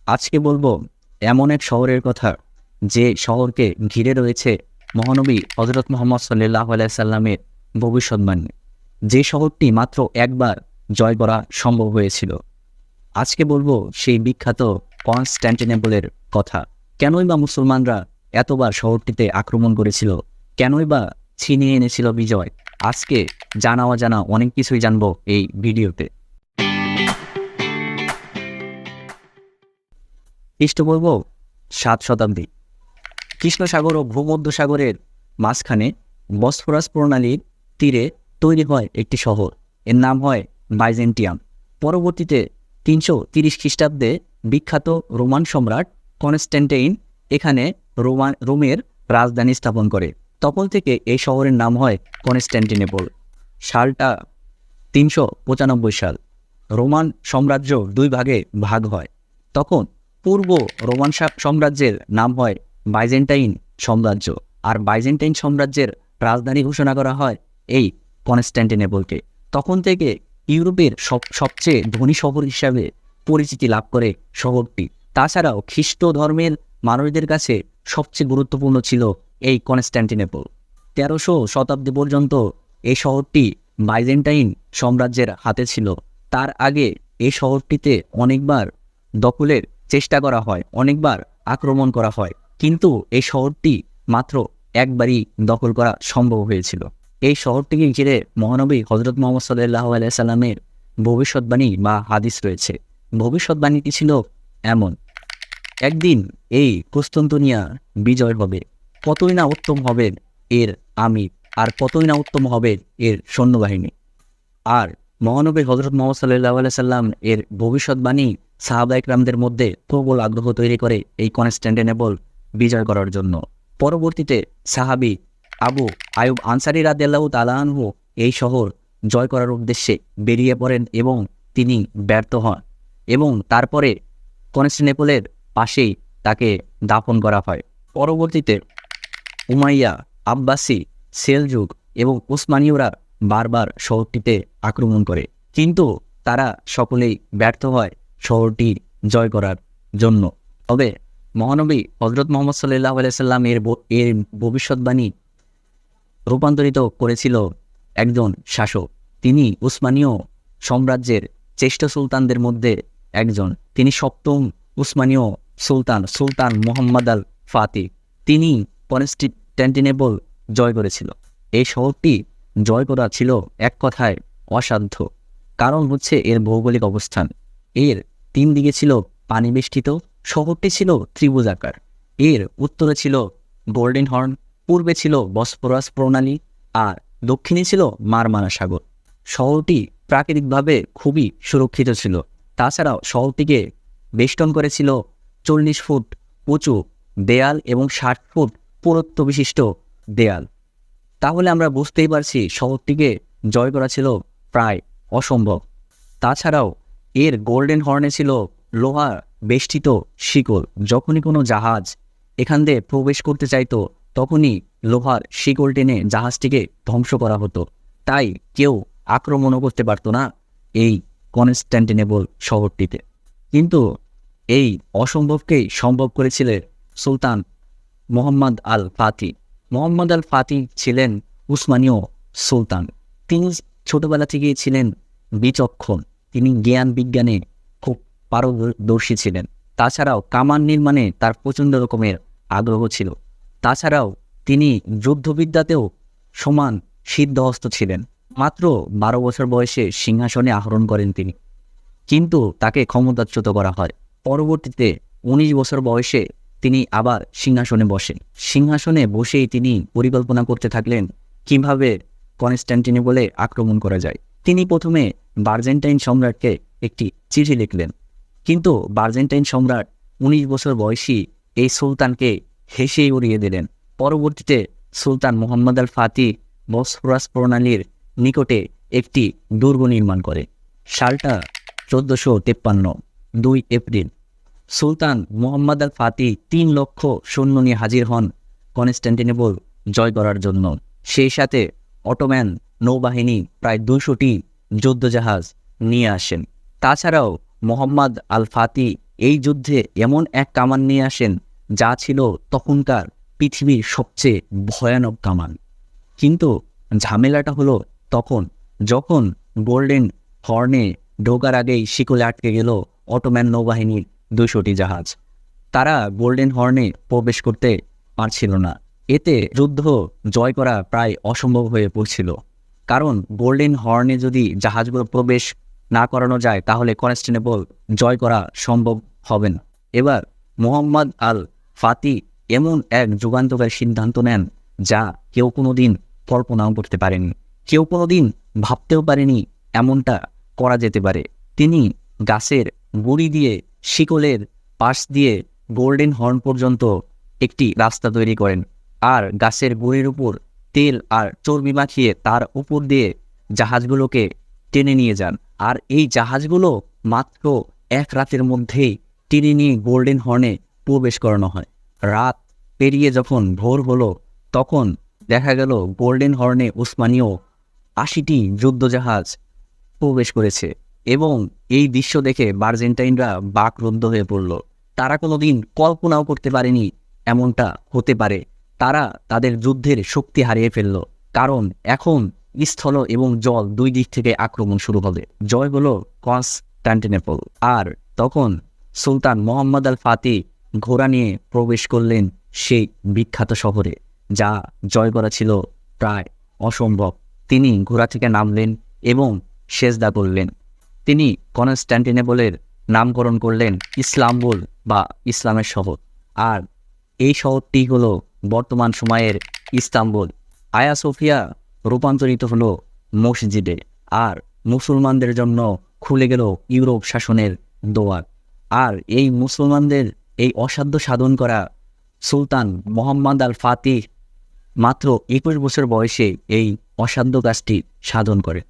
আজকে বলবো এমন এক শহরের কথা, যে শহরকে ঘিরে রয়েছে মহানবী হযরত মুহাম্মদ সাল্লাল্লাহু আলাইহি সাল্লামের ভবিষ্যৎবাণী। যে শহরটি মাত্র একবার জয় করা সম্ভব হয়েছিল। আজকে বলবো সেই বিখ্যাত কনস্ট্যান্টিনোপলের কথা। কেনই বা মুসলমানরা এতবার শহরটিতে আক্রমণ করেছিল, কেনই বা ছিনিয়ে এনেছিল বিজয়। আজকে জানা অজানা অনেক কিছুই জানবো এই ভিডিওতে। খ্রিস্টপূর্ব 7 শতাব্দী। কৃষ্ণ সাগর ও ভূমধ্যসাগরের মাঝখানে বসফরাস প্রণালীর তীরে তৈরি হয় একটি শহর। এর নাম হয় বাইজেন্টিয়াম। পরবর্তীতে 330 খ্রিস্টাব্দে বিখ্যাত রোমান সম্রাট কনস্ট্যান্টাইন এখানে রোমের রাজধানী স্থাপন করে। তখন থেকে এই শহরের নাম হয় কনস্ট্যান্টিনোপল। সালটা 395 সাল। রোমান সাম্রাজ্য দুই ভাগে ভাগ হয়। তখন পূর্ব রোমান সাম্রাজ্যের নাম হয় বাইজেন্টাইন সাম্রাজ্য, আর বাইজেন্টাইন সাম্রাজ্যের রাজধানী ঘোষণা করা হয় এই কনস্ট্যান্টিনোপলকে। তখন থেকে ইউরোপের সবচেয়ে ধনী শহর হিসাবে পরিচিতি লাভ করে শহরটি। তাছাড়াও খ্রিস্ট ধর্মের মানুষদের কাছে সবচেয়ে গুরুত্বপূর্ণ ছিল এই কনস্ট্যান্টিনোপল। 1300 শতাব্দী পর্যন্ত এই শহরটি বাইজেন্টাইন সাম্রাজ্যের হাতে ছিল। তার আগে এই শহরটিতে অনেকবার দখলের চেষ্টা করা হয়, অনেকবার আক্রমণ করা হয়, কিন্তু এই শহরটি মাত্র একবারই দখল করা সম্ভব হয়েছিল। এই শহরটিকে ঘিরে মহানবী হযরত মুহাম্মদ সাল্লাল্লাহু আলাইহি সাল্লামের ভবিষ্যৎবাণী বা হাদিস রয়েছে। ভবিষ্যৎবাণীটি ছিল এমন: একদিন এই কুস্তন্তনিয়া বিজয় হবে, কতই না উত্তম হবে এর আমির, আর কতই না উত্তম হবে এর সৈন্যবাহিনী। আর মহানবী হযরত মুহাম্মদ সাল্লাল্লাহু আলাইহি সাল্লাম এর ভবিষ্যৎবাণী সাহাবা ইকরামদের মধ্যে প্রবল আগ্রহ তৈরি করে এই কনস্ট্যান্টিনোপল বিজয় করার জন্য। পরবর্তীতে সাহাবী আবু আয়ুব আনসারী রাদিয়াল্লাহু তাআলা আনহু এই শহর জয় করার উদ্দেশ্যে বেরিয়ে পড়েন এবং তিনি ব্যর্থ হন, এবং তারপরে কনস্ট্যান্টিনোপলের পাশেই তাকে দাফন করা হয়। পরবর্তীতে উমাইয়া, আব্বাসি, সেলজুক এবং উসমানীয়রা বারবার শহরটিতে আক্রমণ করে, কিন্তু তারা সকলেই ব্যর্থ হয় শহরটি জয় করার জন্য। তবে মহানবী হযরত মুহাম্মদ সাল্লাল্লাহু আলাইহি সাল্লাম এর ভবিষ্যৎবাণী রূপান্তরিত করেছিল একজন শাসক। তিনি উসমানীয় সাম্রাজ্যের জ্যেষ্ঠ সুলতানদের মধ্যে একজন। তিনি সপ্তম উসমানীয় সুলতান মুহাম্মদ আল ফাতিহ। তিনি কনস্ট্যান্টিনোপল জয় করেছিল। এই শহরটি জয় করা ছিল এক কথায় অসাধ্য। কারণ হচ্ছে এর ভৌগোলিক অবস্থান। এর 3 দিকে ছিল পানি বেষ্টিত। শহরটি ছিল ত্রিভুজাকার। এর উত্তরে ছিল গোল্ডেন হর্ন, পূর্বে ছিল বসফরাস প্রণালী, আর দক্ষিণে ছিল মারমারা সাগর। শহরটি প্রাকৃতিকভাবে খুবই সুরক্ষিত ছিল। তাছাড়াও শহরটিকে বেষ্টন করেছিল 40 ফুট উঁচু দেয়াল এবং 60 ফুট পুরুত্ব বিশিষ্ট দেয়াল। তাহলে আমরা বুঝতেই পারছি শহরটিকে জয় করা ছিল প্রায় অসম্ভব। তাছাড়াও এর গোল্ডেন হর্নে ছিল লোহা বেষ্টিত শিকল। যখনই কোনো জাহাজ এখান দিয়ে প্রবেশ করতে চাইতো, তখনই লোহার শিকল টেনে জাহাজটিকে ধ্বংস করা হতো। তাই কেউ আক্রমণও করতে পারতো না এই কনস্ট্যান্টিনোপল শহরটিতে। কিন্তু এই অসম্ভবকেই সম্ভব করেছিলেন সুলতান মুহাম্মদ আল ফাতিহ। মুহাম্মদ আল ফাতিহ ছিলেন উসমানীয় সুলতান। তিনি ছোটবেলা থেকেই ছিলেন বিচক্ষণ। তিনি জ্ঞান বিজ্ঞানে খুব পারদর্শী ছিলেন। তাছাড়াও কামান নির্মাণে তার প্রচণ্ড রকমের আগ্রহ ছিল। তাছাড়াও তিনি যুদ্ধবিদ্যাতেও সমান সিদ্ধহস্ত ছিলেন। মাত্র 12 বছর বয়সে সিংহাসনে আরোহণ করেন তিনি, কিন্তু তাকে ক্ষমতাচ্যুত করা হয়। পরবর্তীতে 19 বছর বয়সে তিনি আবার সিংহাসনে বসেন। সিংহাসনে বসেই তিনি পরিকল্পনা করতে থাকলেন কিভাবে কনস্ট্যান্টিনোপলে আক্রমণ করা যায়। তিনি প্রথমে বাইজেন্টাইন সম্রাটকে একটি চিঠি লিখলেন, কিন্তু বাইজেন্টাইন সম্রাট 19 বছর বয়সী এই সুলতানকে হেসেই উড়িয়ে দিলেন। পরবর্তীতে সুলতান মুহাম্মদ আল ফাতিহ বসফরাস প্রণালীর নিকটে একটি দুর্গ নির্মাণ করে। সালটা 1453, 2 এপ্রিল। সুলতান মুহাম্মদ আল ফাতিহ 3 লক্ষ সৈন্য নিয়ে হাজির হন কনস্ট্যান্টিনোপল জয় করার জন্য। সেই সাথে অটোম্যান নৌবাহিনী প্রায় 200টি যুদ্ধজাহাজ নিয়ে আসেন। তাছাড়াও মুহাম্মদ আল ফাতিহ এই যুদ্ধে এমন এক কামান নিয়ে আসেন যা ছিল তখনকার পৃথিবীর সবচেয়ে ভয়ানক কামান। কিন্তু ঝামেলাটা হলো তখন যখন গোল্ডেন হর্নে ঢোকার আগেই শিকলে আটকে গেল অটোম্যান নৌবাহিনীর 200টি জাহাজ। তারা গোল্ডেন হর্নে প্রবেশ করতে পারছিল না। এতে যুদ্ধ জয় করা প্রায় অসম্ভব হয়ে পড়ছিল, কারণ গোল্ডেন হর্নে যদি জাহাজগুলো প্রবেশ না করানো যায় তাহলে কনস্টেন্টিনোপল জয় করা সম্ভব হবে না। এবার মোহাম্মদ আল ফাতি এমন এক যুগান্তকারী সিদ্ধান্ত নেন যা কেউ কোনোদিন কল্পনাও করতে পারেনি, কেউ কোনোদিন ভাবতেও পারেনি এমনটা করা যেতে পারে। তিনি গাছের গুড়ি দিয়ে শিকলের পাশ দিয়ে গোল্ডেন হর্ন পর্যন্ত একটি রাস্তা তৈরি করেন, আর গাছের গুড়ির উপর তেল আর চর্বি মাখিয়ে তার উপর দিয়ে জাহাজগুলোকে টেনে নিয়ে যান। আর এই জাহাজগুলো মাত্র এক রাতের মধ্যেই টেনে নিয়ে গোল্ডেন হর্নে প্রবেশ করানো হয়। রাত পেরিয়ে যখন ভোর হলো তখন দেখা গেল গোল্ডেন হর্নে উসমানীয় 80টি যুদ্ধজাহাজ প্রবেশ করেছে, এবং এই দৃশ্য দেখে বার্জেন্টাইনরা বাকরুদ্ধ হয়ে পড়ল। তারা কোনোদিন কল্পনাও করতে পারেনি এমনটা হতে পারে। তারা তাদের যুদ্ধের শক্তি হারিয়ে ফেলল, কারণ এখন স্থল এবং জল দুই দিক থেকে আক্রমণ শুরু হবে। জয় হলো কনস্টান্টিনোপল। আর তখন সুলতান মোহাম্মদ আল ফাতি ঘোড়া নিয়ে প্রবেশ করলেন সেই বিখ্যাত শহরে, যা জয় করা ছিল প্রায় অসম্ভব। তিনি ঘোড়া থেকে নামলেন এবং সেজদা করলেন। তিনি কনস্টান্টিনোপলের নামকরণ করলেন ইসলাম্বুল বা ইসলামের শহর। আর এই শহরটি হলো বর্তমান সময়ের ইস্তাম্বুল। আয়া সোফিয়া রূপান্তরিত হলো মসজিদে, আর মুসলমানদের জন্য খুলে গেল ইউরোপ শাসনের দোয়ার। আর এই মুসলমানদের এই অসাধ্য সাধন করা সুলতান মোহাম্মদ আল ফাতিহ মাত্র 21 বছর বয়সে এই অসাধ্য কাজটি সাধন করে।